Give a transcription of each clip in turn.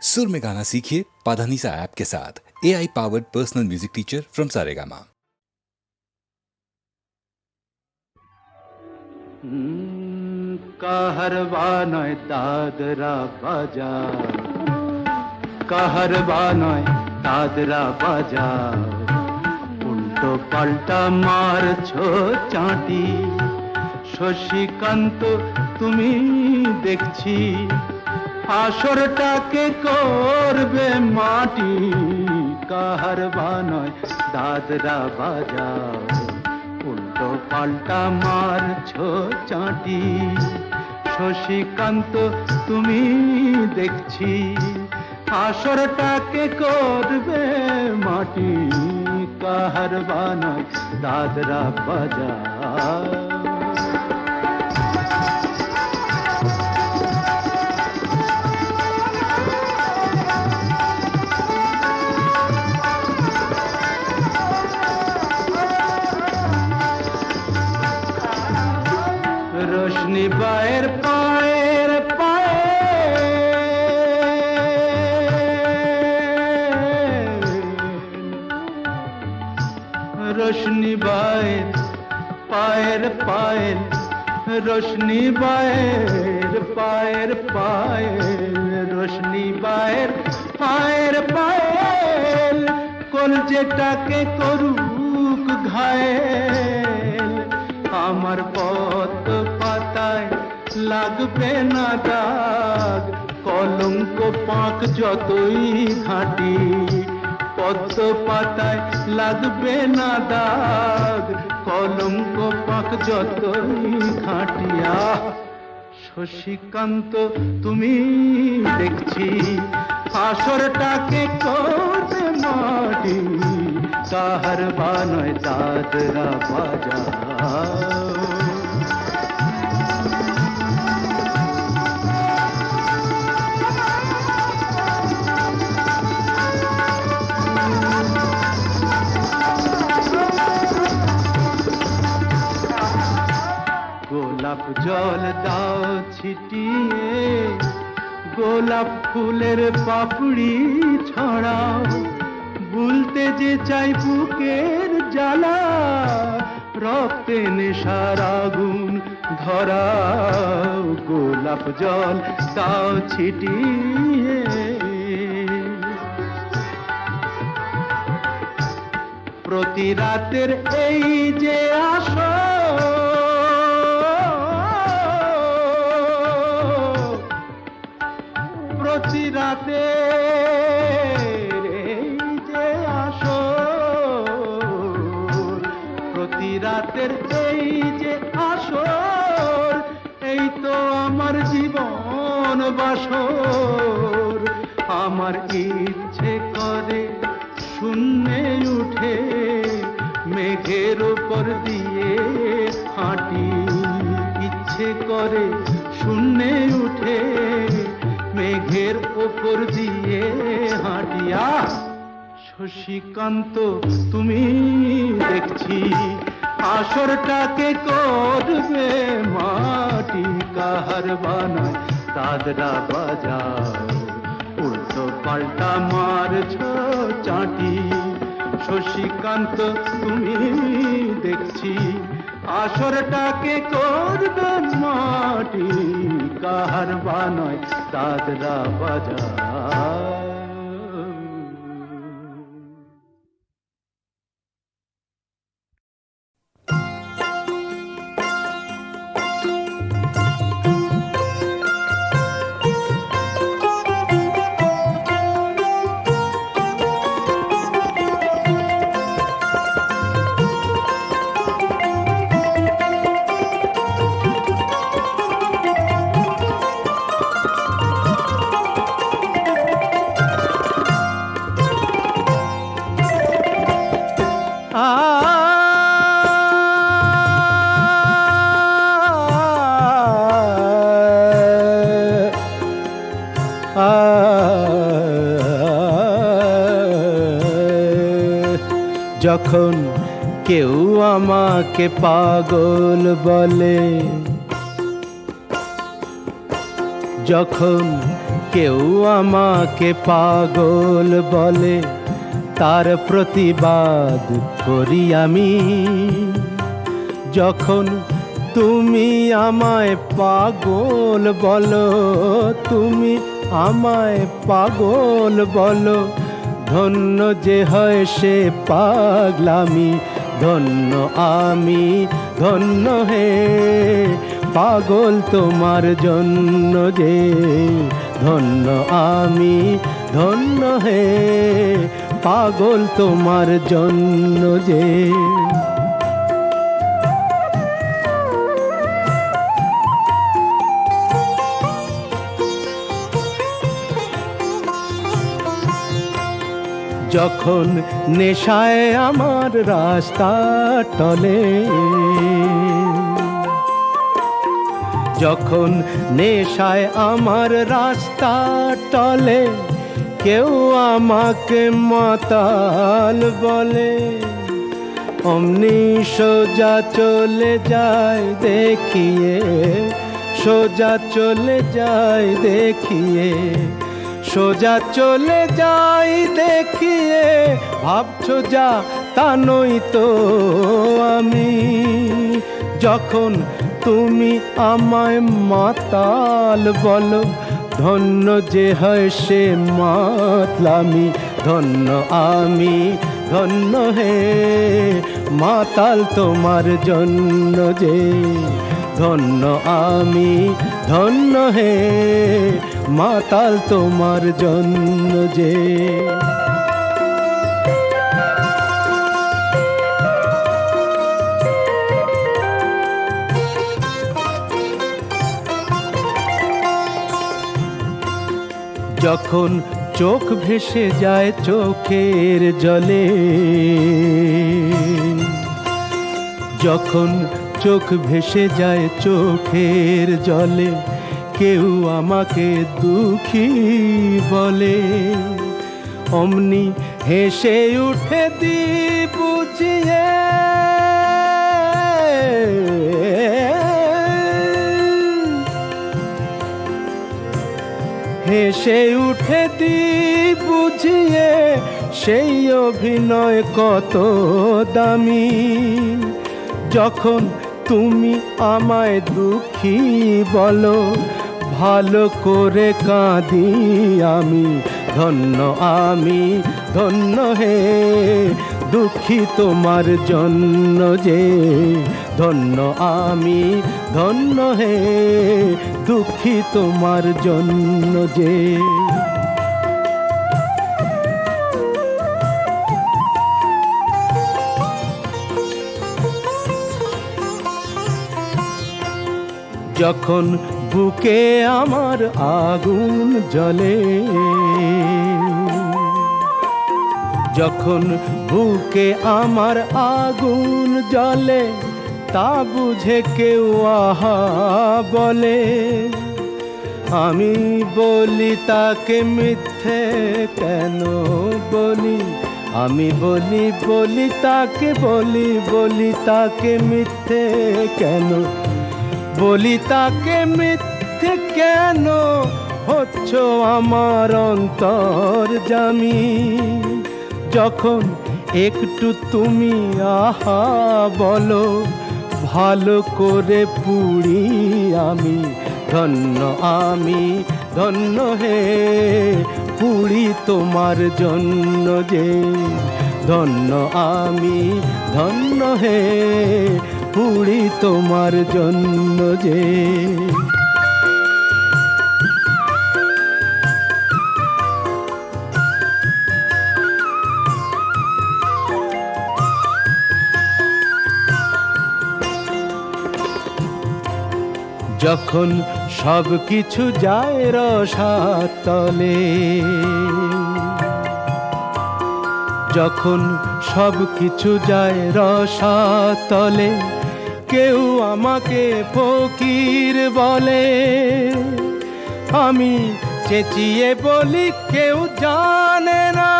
सुर में गाना सीखिए पाधानीसा ऐप के साथ। AI powered personal music teacher from Saregama. Kaharwa নয় দাদরা বাজার, কাহারবা নয় দাদরা বাজার, উল্টো পাল্টা মারছো চাঁটি। শশীকান্ত তুমি দেখছি আসরটাকে করবে মাটি। কাহারবা নয় দাদরা বাজার, উল্টো পাল্টা মারছো চাঁটি। শশীকান্ত তুমি দেখছি আসরটাকে করবে মাটি। কাহারবা নয় দাদরা বাজার। রোশনি বায়ের পায়ের পায়ে রোশনি বায়ের পায়ের পায়ের রোশনি বায়ের পায়ের পায়ের রোশনি বায়ের পায়ের পায়ের কলজেটাকে করুক ঘায়েল। আমার পদ্ম পাতায় লাগবে না দাগ, কলঙ্ক পাক যতই ঘাঁটি। পদ্ম পাতায় লাগবে না দাগ, কলঙ্ক পাক যতই ঘাঁটিয়া। শশীকান্ত তুমি দেখছি আসরটাকে করবে মাটি। কাহারবা নয় দাদরা বাজার। গোলাপ জল দাও ছিটিয়ে, গোলাপ ফুলের পাপড়ি ছড়াও। ভুলতে যে চাই বুকের জ্বালা, রক্তে নেশার আগুন ধরাও। গোলাপ জল দাও ছিটিয়ে, প্রতি রাতের এই যে আসর, প্রতি রাতের এই যে আসর, প্রতি রাতের এই যে আসর, এই তো আমার জীবন বাসর। আমার ইচ্ছে করে শূন্যে উঠে মেঘের উপর দিয়ে হাঁটি। ইচ্ছে করে শূন্যে উঠে মেঘের উপর দিয়ে হাঁটিয়া। শশীকান্ত তুমি দেখছি আসরটাকে করবে মাটি। কাহারবা নয় দাদরা বাজার, উল্টো পাল্টা মারছো চাঁটি। শশীকান্ত তুমি দেখছি আসরটাকে করবে মাটি। কাহারবা নয় দাদরা বাজার। যখন কেউ আমাকে পাগল বলে, যখন কেউ আমাকে পাগল বলে, তার প্রতিবাদ করি আমি। যখন তুমি আমায় পাগল বলো, তুমি আমায় পাগল বলো, ধন্য যে হয় সে পাগলামি। ধন্য আমি, ধন্য হে, পাগল তোমার জন্য যে। ধন্য আমি, ধন্য হে, পাগল তোমার জন্য যে। যখন নেশায় আমার রাস্তা টলে, যখন নেশায় আমার রাস্তা টলে, কেউ আমাকে মাতাল বলে, অমনি সোজা চলে যায় দেখিয়ে, সোজা চলে যায় দেখিয়ে, সোজা চলে যাই দেখিয়ে। ভাবছো যা তা নই তো আমি। যখন তুমি আমায় মাতাল বলো, ধন্য যে হয় সে মাতলামি। ধন্য আমি, ধন্য হে, মাতাল তোমার জন্য যে। ধন্য আমি, ধন্য হে, মাতাল তোমার জন্য যে। যখন চোখ ভেসে যায় চোখের জলে, যখন চোখ ভেসে যায় চোখের জলে, কেউ আমাকে দুঃখী বলে, অমনি হেসে উঠে দি বুঝিয়ে। হেসে উঠে দি বুঝিয়ে, সেই অভিনয় কত দামি। যখন তুমি আমায় দুঃখী বলো, ভালো করে কাঁদি আমি। ধন্য আমি, ধন্য হে, দুঃখী তোমার জন্য যে। ধন্য আমি, ধন্য হে, দুঃখী তোমার জন্য যে। যখন বুকে আমার আগুন জ্বলে, যখন বুকে আমার আগুন জ্বলে, তা বুঝে কেউ আহা বলে, আমি বলি তাকে মিথ্যে কেন বলি। আমি বলি তাকে, বলি তাকে মিথ্যে কেন বলি, তাকে মিথ্যে কেন হচ্ছ আমার অন্তর্যামী। যখন একটু তুমি আহা বলো, ভালো করে পুড়ি আমি। ধন্য আমি, ধন্য হে, পুড়ি তোমার জন্য যে। ধন্য আমি, ধন্য হে, পুড়ি তোমার জন্য যে। যখন সব কিছু যায় রসাতলে, যখন সব কিছু যায় রসাতলে, কেউ আমাকে ফকির বলে, আমি চেঁচিয়ে বলি কেউ জানে না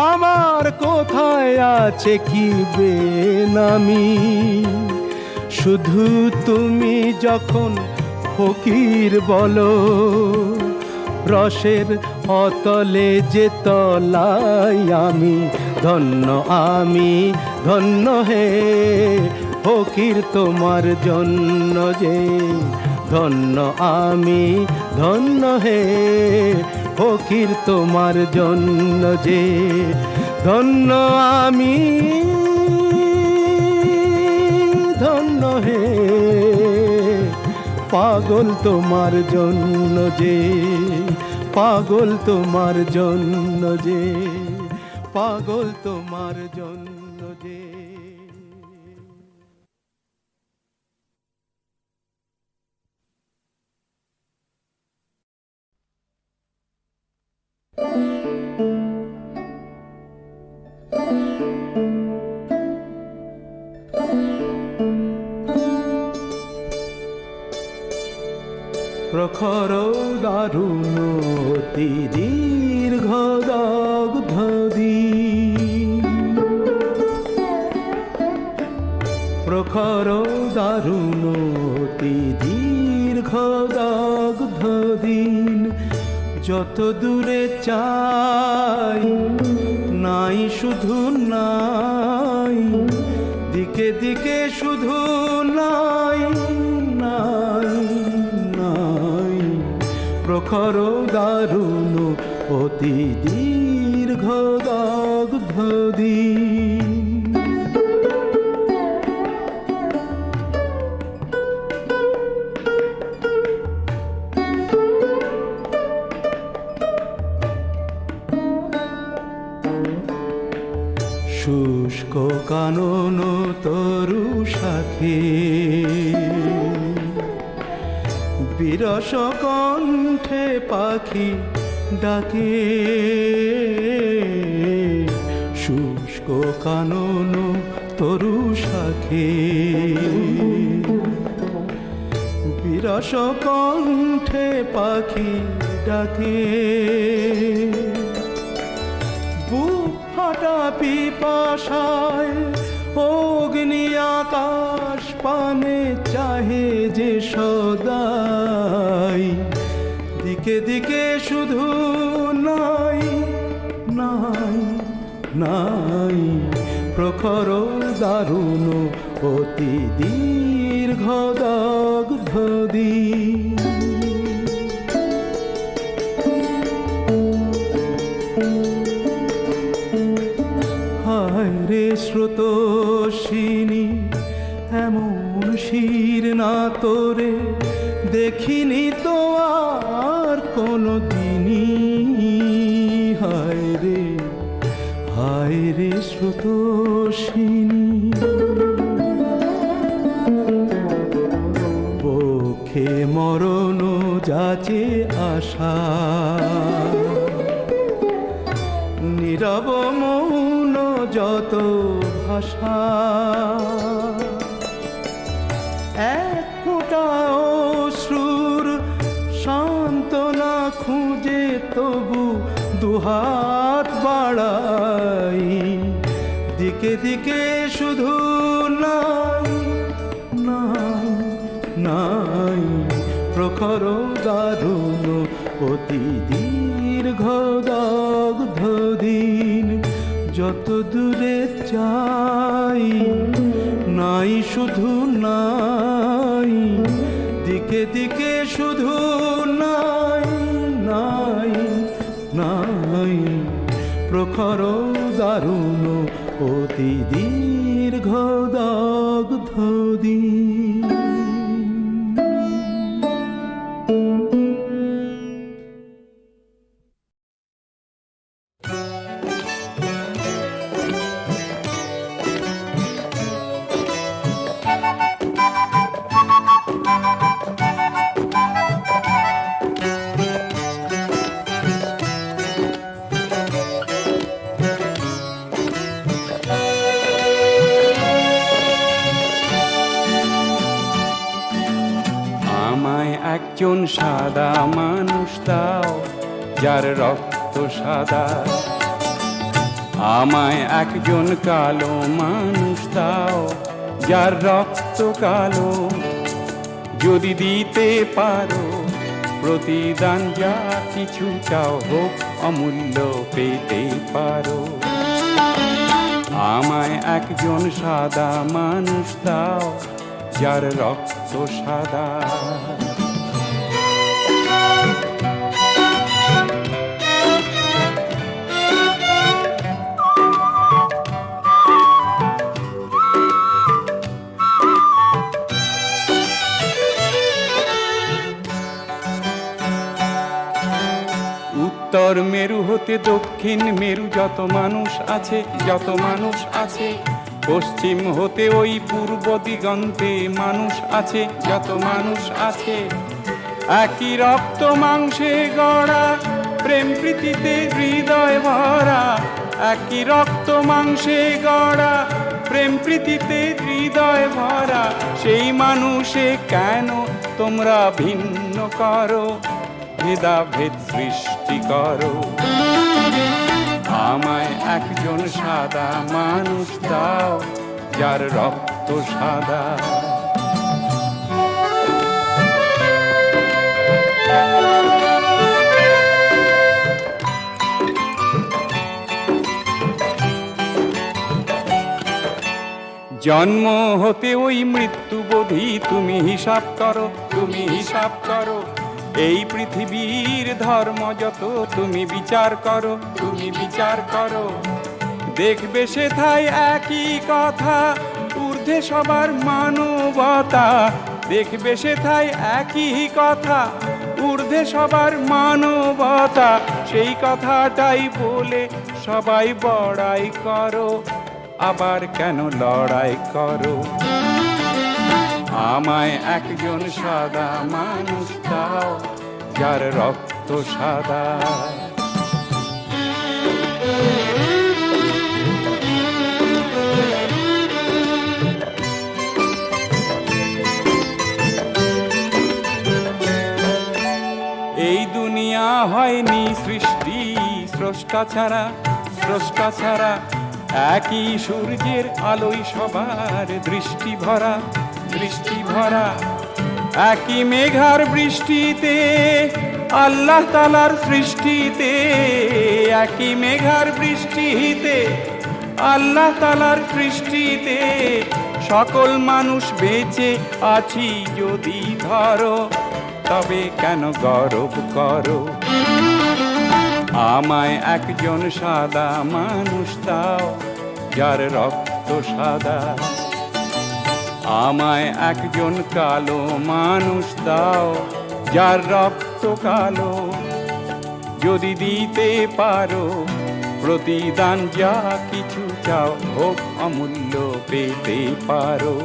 আমার কোথায় আছে কি বেনামি। শুধু তুমি যখন ফকির বলো, রসের অতলে যে তলাই আমি ধন্য হে ফকির তোমার জন্য যে ধন্য আমি ধন্য হে ফকির তোমার জন্য যে ধন্য আমি ধন্য হে পাগল তোমার জন্য যে পাগল তোমার জন্য যে পাগল তোমার জন্য যে প্রখর দারুণ অতি দীর্ঘ দগ্ধ দিন, প্রখর দারুণ অতি দীর্ঘ দগ্ধ দিন, যত দূরে চাই নাই শুধু নাই, দিকে দিকে শুধু নাই নাই নাই, প্রখর দারুণ অতি দীর্ঘ দগ্ধ দিন। শুষ্ক কানন তরু শাখে বিরস কণ্ঠে পাখি ডাকে, শুষ্ক কানন তরু শাখে বিরস কণ্ঠে পাখি ডাকে, বুক ফাটা পিপাসায় অগ্নি আকাশ পানে চাহে যে সদাই, দিকে দিকে শুধু নাই নাই নাই, প্রখর দারুণ অতি দীর্ঘ দগ্ধ দিন। হায় রে স্রোতস্বিনী এমন শির না তোরে দেখিনি তো আর কোনো দিনই, হায় রে স্রোতস্বিনী পক্ষে মরণ যাচে আশা, নীরব মৌন যত ভাষা, এক ফোঁটা অশ্রুর সান্ত্বনা খুঁজে তবু দুহাত বাড়াই, দিকে দিকে শুধু নাই নাই নাই, প্রখর দারুণ অতি দীর্ঘ দগ্ধ দিন, যত দূরে চাই নাই শুধু নাই, দিকে দিকে শুধু নাই নাই নাই, প্রখর দারুণ অতি দীর্ঘ দগ্ধ দিন। একজন সাদা মানুষ দাও যার রক্ত সাদা, আমায় একজন কালো মানুষ দাও যার রক্ত কালো, যদি দিতে পারো প্রতিদান যা কিছু চাও হোক অমূল্য পেতে পারো। আমায় একজন সাদা মানুষ দাও যার রক্ত সাদা। উত্তর মেরু হতে দক্ষিণ মেরু যত মানুষ আছে, যত মানুষ আছে, পশ্চিম হতে ওই পূর্ব দিগন্তে মানুষ আছে, যত মানুষ আছে। একই রক্ত মাংসে গড়া প্রেম প্রীতিতে হৃদয় ভরা, একই রক্ত মাংসে গড়া প্রেম প্রীতিতে হৃদয় ভরা। সেই মানুষে কেন তোমরা ভিন্ন করো, ভেদাভেদ সৃষ্টি করো। আমায় একজন সাদা মানুষ দাও যার রক্ত সাদা। জন্ম হতে ওই মৃত্যুবোধি তুমি হিসাব করো, তুমি হিসাব করো। এই পৃথিবীর ধর্ম যত তুমি বিচার করো, তুমি বিচার করো। দেখবে সেথায় একই কথা, ঊর্ধ্বে সবার মানবতা। দেখবে সেথায় একই কথা, ঊর্ধ্বে সবার মানবতা। সেই কথাটাই বলে সবাই বড়াই করো, আবার কেন লড়াই করো। আমায় একজন সাদা মানুষ দাও যার রক্ত সাদা। এই দুনিয়া হয়নি সৃষ্টি স্রষ্টা ছাড়া, স্রষ্টা ছাড়া। একই সূর্যের আলোয় সবার দৃষ্টি ভরা, দৃষ্টি ভরা। একই মেঘার বৃষ্টিতে আল্লাহ তাআলার সৃষ্টিতে, একই মেঘার বৃষ্টিতে আল্লাহ তাআলার সৃষ্টিতে। সকল মানুষ বেঁচে আছি যদি ধরো, তবে কেন গর্ব করো। আমায় একজন সাদা মানুষ দাও যার রক্ত সাদা। আমায় একজন কালো মানুষ দাও যার রক্ত কালো। যদি দিতে পারো প্রতিদান যা কিছু চাও হোক অমূল্য পেতে পারো।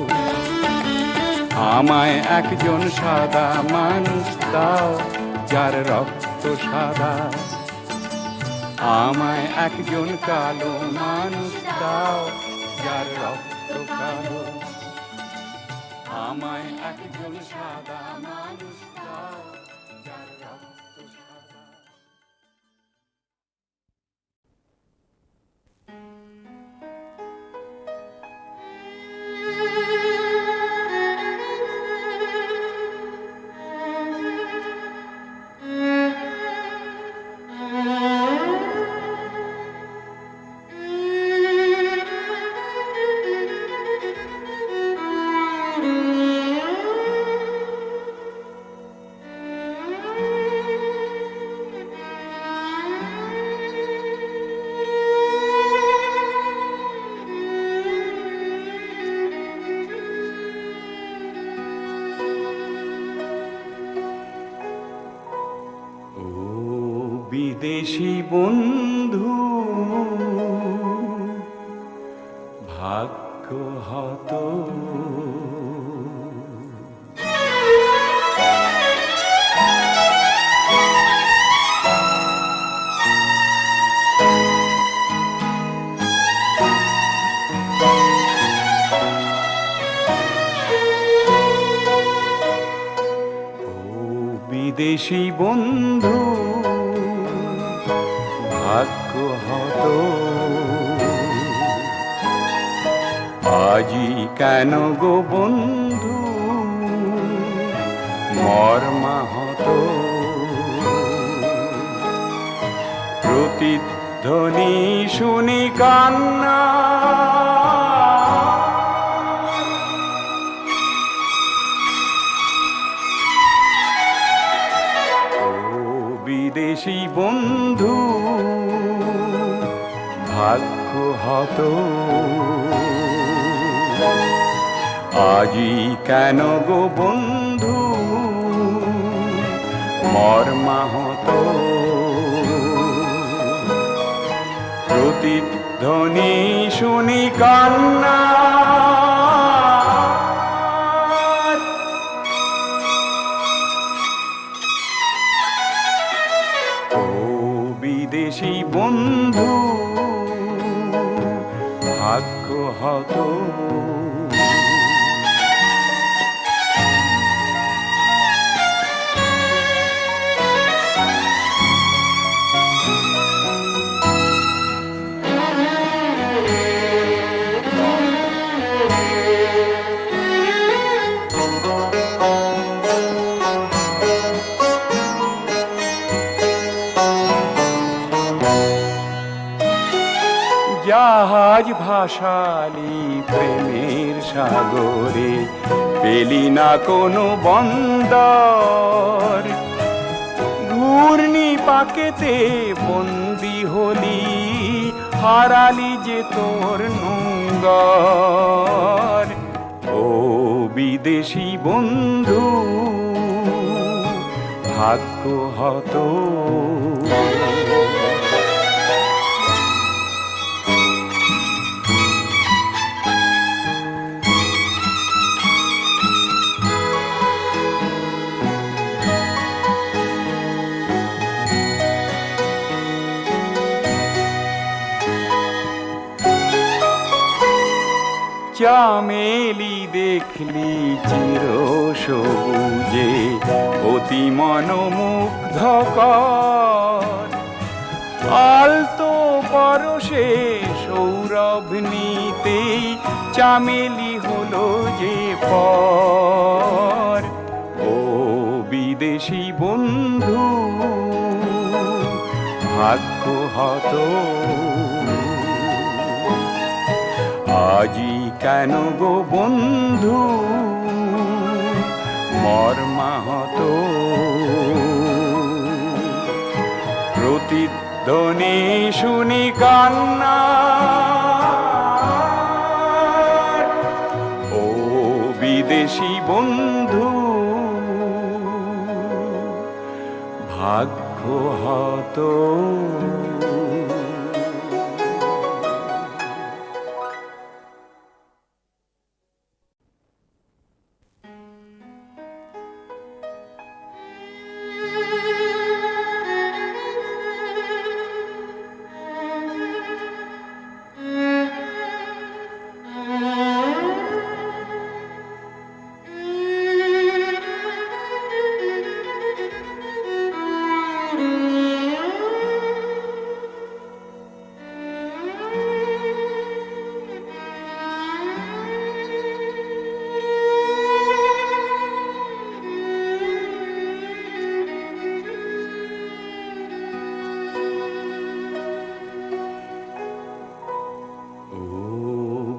আমায় একজন সাদা মানুষ দাও যার রক্ত সাদা। আমায় একজন কালো মানুষ দাও যার রক্ত কালো। আমায় একজন সাদা মানুষ দাও যার রক্ত সাদা। বিদেশি বন্ধু ভাগ্য হত বিদেশি বন্ধু ভাগ্য হতো আজি কেন গো বন্ধু মর্মাহত প্রতিধ্বনি শুনি কান্না ও বিদেশি বন্ধু ভাগ্য হত আজি কেন গো বন্ধু মর্মাহত প্রতিধ্বনি শুনি কান্না ও বিদেশি বন্ধু ভাগ্য হত জাহাজ ভাসালি প্রেমের সাগরে পেলি না কোনো বন্দর ঘূর্ণি পাকেতে বন্দি হলি হারালি যে তোর নোঙ্গর ও বিদেশি বন্ধু ভাগ্য হত চামেলি দেখলি চির সবুজে অতি মনোমুগ্ধকর আলতো পরশে সৌরভ নিতেই চামেলি হলো যে পর ও বিদেশি বন্ধু ভাগ্য হত আজি কেন গো বন্ধু মর্মাহত প্রতিধ্বনি শুনি কান্না ও বিদেশি বন্ধু ভাগ্য হত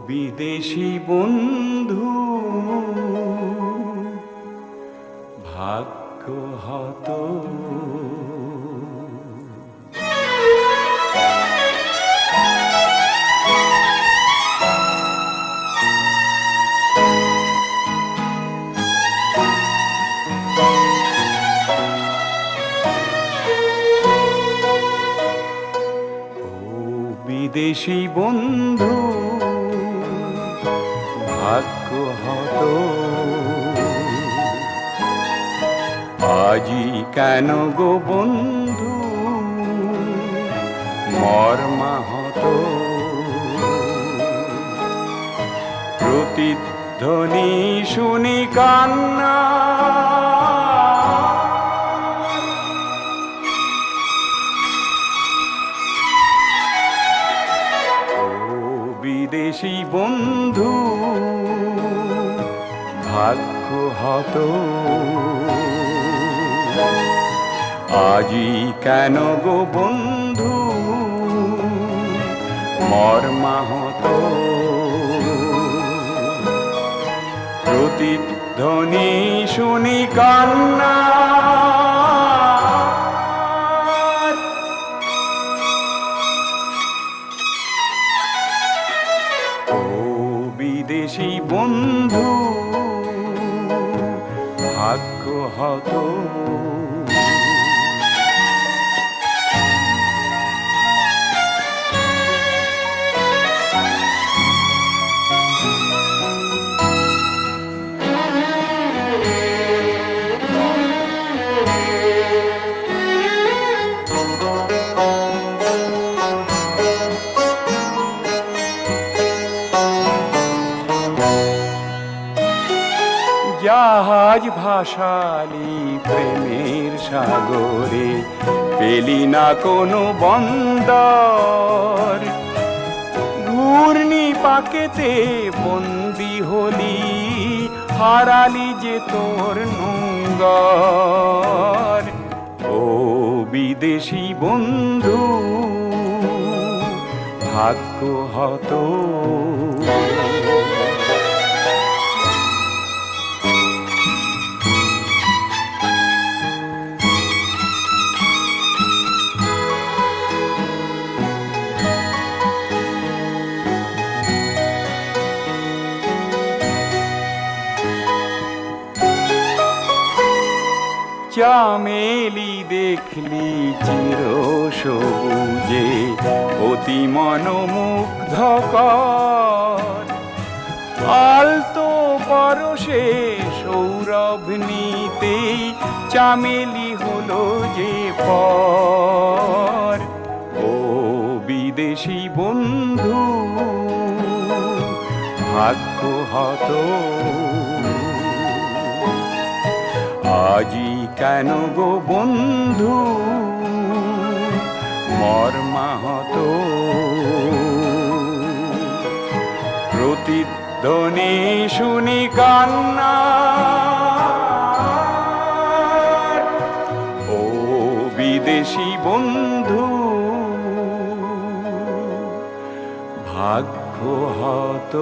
বিদেশি বন্ধু ভাগ্য হত বিদেশি বন্ধু ভাগ্য হত আজি কেন গো বন্ধু মর্মাহত প্রতিধ্বনি শুনি কান্না বিদেশি বন্ধু ভাগ্য হত আজি কেন গো বন্ধু মর্মাহত, প্রতিধ্বনি শুনি কান্না, ও বিদেশি বন্ধু ভাগ্য হত। জাহাজ ভাসালি প্রেমের সাগরে, পেলি না কোনো বন্দর, ঘূর্ণি পাকেতে বন্দি হলি, হারালি যে তোর নোঙ্গর। ও বিদেশি বন্ধু ভাগ্য হত। চামেলি দেখলি চির সবুজে, অতি মনোমুগ্ধকর, আলতো পরশে সৌরভ নিতেই চামেলি হলো যে পর। ও বিদেশি বন্ধু ভাগ্য হত। আজি কেন গো বন্ধু মর্মাহত, প্রতিধ্বনি শুনি কান্না, ও বিদেশি বন্ধু ভাগ্য হত।